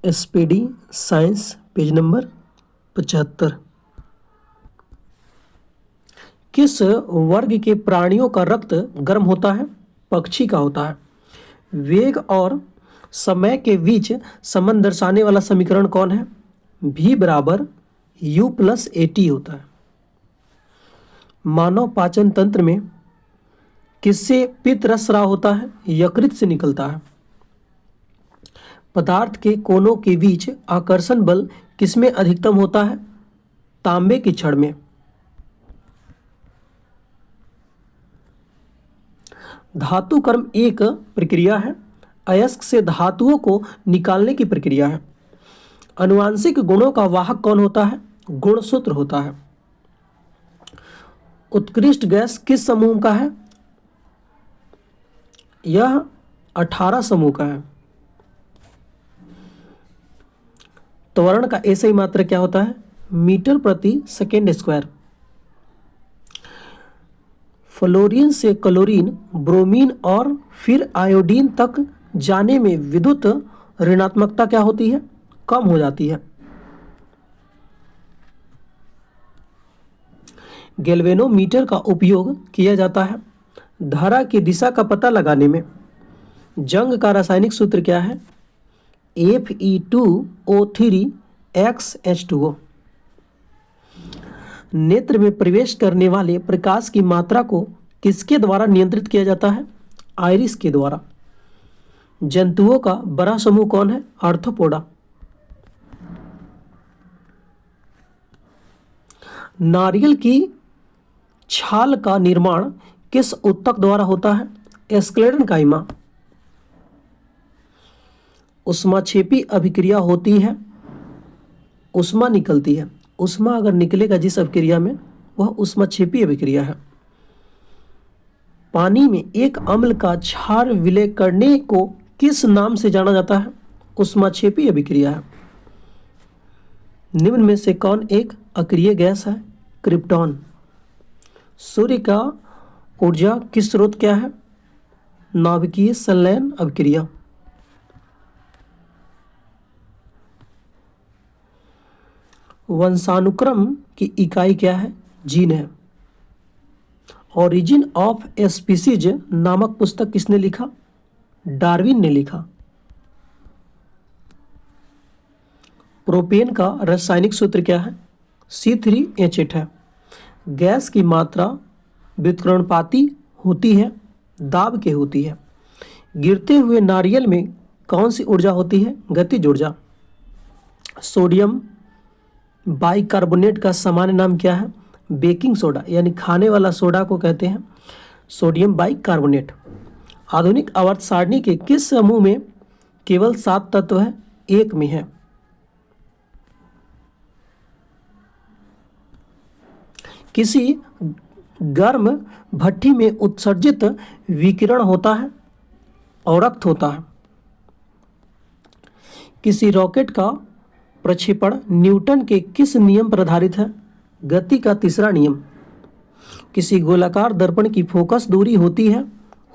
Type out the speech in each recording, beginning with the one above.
SPD science page number 75। किस वर्ग के प्राणियों का रक्त गर्म होता है? पक्षी का होता है। वेग और समय के बीच संबंध दर्शाने वाला समीकरण कौन है? v बराबर u प्लस AT होता है। मानव पाचन तंत्र में किससे पित्त रस स्राव होता है? यकृत से निकलता है। पदार्थ के कोनों के बीच आकर्षण बल किसमें अधिकतम होता है? तांबे की छड़ में। धातु कर्म एक प्रक्रिया है। अयस्क से धातुओं को निकालने की प्रक्रिया है। आनुवांशिक गुणों का वाहक कौन होता है? गुणसूत्र होता है। उत्कृष्ट गैस किस समूह का है? यह 18 समूह का है। त्वरण का SI मात्रा क्या होता है? मीटर प्रति सेकेंड स्क्वायर। फ्लोरीन से क्लोरीन, ब्रोमीन और फिर आयोडीन तक जाने में विद्युत ऋणात्मकता क्या होती है? कम हो जाती है। गैल्वेनोमीटर का उपयोग किया जाता है धारा की दिशा का पता लगाने में। जंग का रासायनिक सूत्र क्या है? Fe2O3XH2O। नेत्र में प्रवेश करने वाले प्रकाश की मात्रा को किसके द्वारा नियंत्रित किया जाता है? आइरिस के द्वारा। जंतुओं का बड़ा समूह कौन है? आर्थ्रोपोडा। नारियल की छाल का निर्माण किस ऊतक द्वारा होता है? एस्क्लेरेन्काइमा। उष्माक्षेपी अभिक्रिया होती है, उष्मा निकलती है। उष्मा अगर निकलेगा जिस अभिक्रिया में, वह उष्माक्षेपी अभिक्रिया है। पानी में एक अम्ल का क्षार विलय करने को किस नाम से जाना जाता है? उष्माक्षेपी अभिक्रिया है। निम्न में से कौन एक अक्रिय गैस है? क्रिप्टॉन। सूर्य का ऊर्जा किस स्रोत क्या है? नाभिकीय संलयन अभिक्रिया। वंशानुक्रम की इकाई क्या है? जीन है। ओरिजिन ऑफ स्पीसीज नामक पुस्तक किसने लिखा? डार्विन ने लिखा। प्रोपेन का रासायनिक सूत्र क्या है? C3H8 है। गैस की मात्रा व्युत्क्रमणपाती होती है, दाब के होती है। गिरते हुए नारियल में कौन सी ऊर्जा होती है? गतिज ऊर्जा। सोडियम बाइकार्बोनेट का सामान्य नाम क्या है? बेकिंग सोडा, यानी खाने वाला सोडा को कहते हैं सोडियम बाइकार्बोनेट। आधुनिक आवर्त सारणी के किस समूह में केवल 7 तत्व है? एक में है। किसी गर्म भट्ठी में उत्सर्जित विकिरण होता है और रक्त होता है। किसी रॉकेट का प्रक्षेपण न्यूटन के किस नियम पर आधारित है? गति का तीसरा नियम। किसी गोलाकार दर्पण की फोकस दूरी होती है,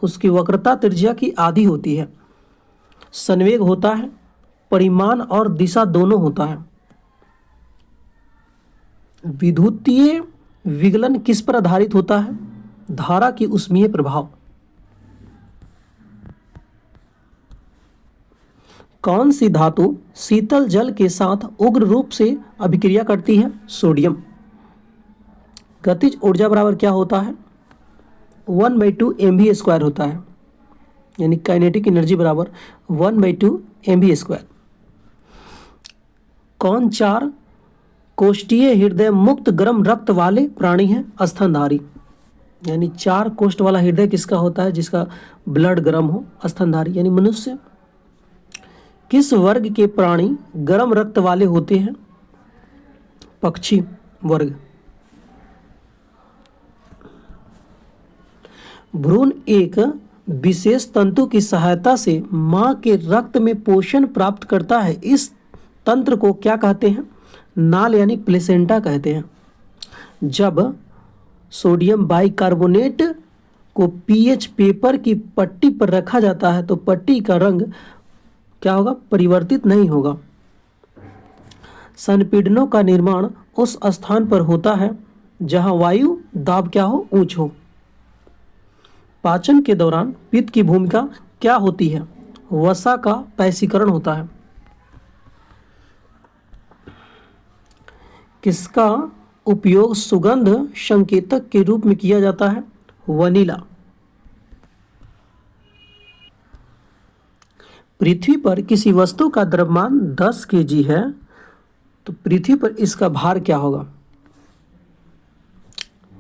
उसकी वक्रता त्रिज्या की आधी होती है। संवेग होता है, परिमाण और दिशा दोनों होता है। विद्युतीय विगलन किस पर आधारित होता है? धारा की ऊष्मीय प्रभाव। कौन सी धातु शीतल जल के साथ उग्र रूप से अभिक्रिया करती है? सोडियम। गतिज ऊर्जा बराबर क्या होता है? 1/2 mv² होता है, यानी काइनेटिक एनर्जी बराबर 1/2 mv²। कौन 4 कोष्ठीय हृदय मुक्त गर्म रक्त वाले प्राणी है? स्तनधारी। यानी 4 कोष्ठ वाला हृदय किसका होता है? जिसका ब्लड गर्म हो, स्तनधारी यानी मनुष्य। किस वर्ग के प्राणी गर्म रक्त वाले होते हैं? पक्षी वर्ग। भ्रूण एक विशेष तंतु की सहायता से मां के रक्त में पोषण प्राप्त करता है। इस तंत्र को क्या कहते हैं? नाल यानी प्लेसेंटा कहते हैं। जब सोडियम बाइकार्बोनेट को पीएच पेपर की पट्टी पर रखा जाता है तो पट्टी का रंग क्या होगा? परिवर्तित नहीं होगा। संपीड़नों का निर्माण उस स्थान पर होता है जहां वायु दाब क्या हो, ऊंच हो। पाचन के दौरान पित्त की भूमिका क्या होती है? वसा का पैसीकरण होता है। किसका उपयोग सुगंध संकेतक के रूप में किया जाता है? वनीला। पृथ्वी पर किसी वस्तु का द्रव्यमान 10 केजी है तो पृथ्वी पर इसका भार क्या होगा?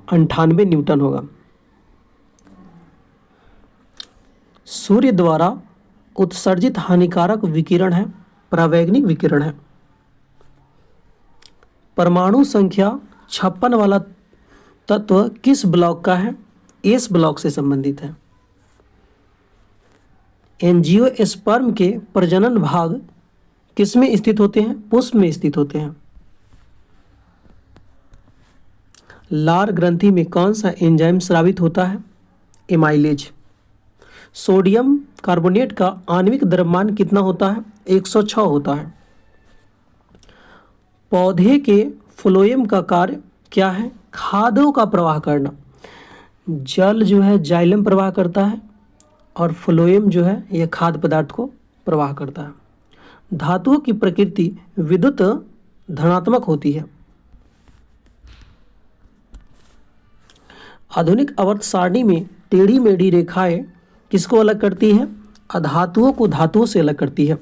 98 न्यूटन होगा। सूर्य द्वारा उत्सर्जित हानिकारक विकिरण है परावैंगनिक विकिरण है। परमाणु संख्या 56 वाला तत्व किस ब्लॉक का है? एस ब्लॉक से संबंधित है। एंजियोस्पर्म के प्रजनन भाग किस में स्थित होते हैं? पुष्प में स्थित होते हैं। लार ग्रंथि में कौन सा एंजाइम स्रावित होता है? एमाइलेज। सोडियम कार्बोनेट का आणविक द्रव्यमान कितना होता है? 106 होता है। पौधे के फ्लोएम का कार्य क्या है? खादों का प्रवाह करना। जल जो है जाइलम प्रवाह करता है और फ्लोएम जो है यह खाद्य पदार्थ को प्रवाह करता है। धातुओं की प्रकृति विद्युत धनात्मक होती है। आधुनिक आवर्त सारणी में टेढ़ी मेढ़ी रेखाएं किसको अलग करती है? अधातुओं को धातुओं से अलग करती है।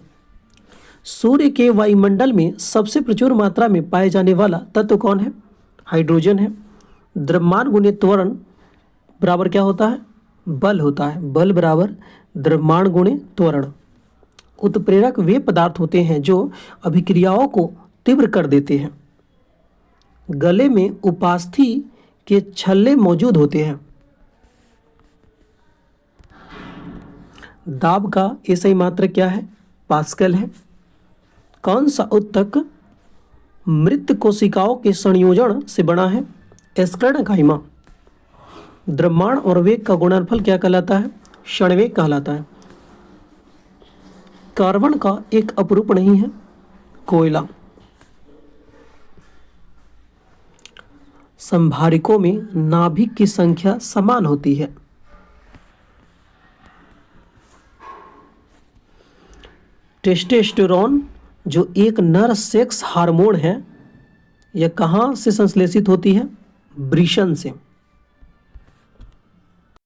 सूर्य के वायुमंडल में सबसे प्रचुर मात्रा में पाए जाने वाला तत्व कौन है? हाइड्रोजन है। द्रव्यमान गुणे त्वरण बराबर क्या होता है? बल होता है। बल बराबर द्रव्यमान गुणे त्वरण। उत्प्रेरक वे पदार्थ होते हैं जो अभिक्रियाओं को तीव्र कर देते हैं। गले में उपास्थि के छल्ले मौजूद होते हैं। दाब का एसआई मात्रक क्या है? पास्कल है। कौन सा उत्तक मृत कोशिकाओं के संयोजन से बना है? एस्क्लेरकाइमा। द्रव्यमान और वेग का गुणनफल क्या कहलाता है? क्षणवेग कहलाता है। कार्बन का एक अपरूप नहीं है? कोयला। संभारिकों में नाभिक की संख्या समान होती है। टेस्टोस्टेरोन जो एक नर सेक्स हार्मोन है यह कहाँ से संश्लेषित होती है? वृषण से।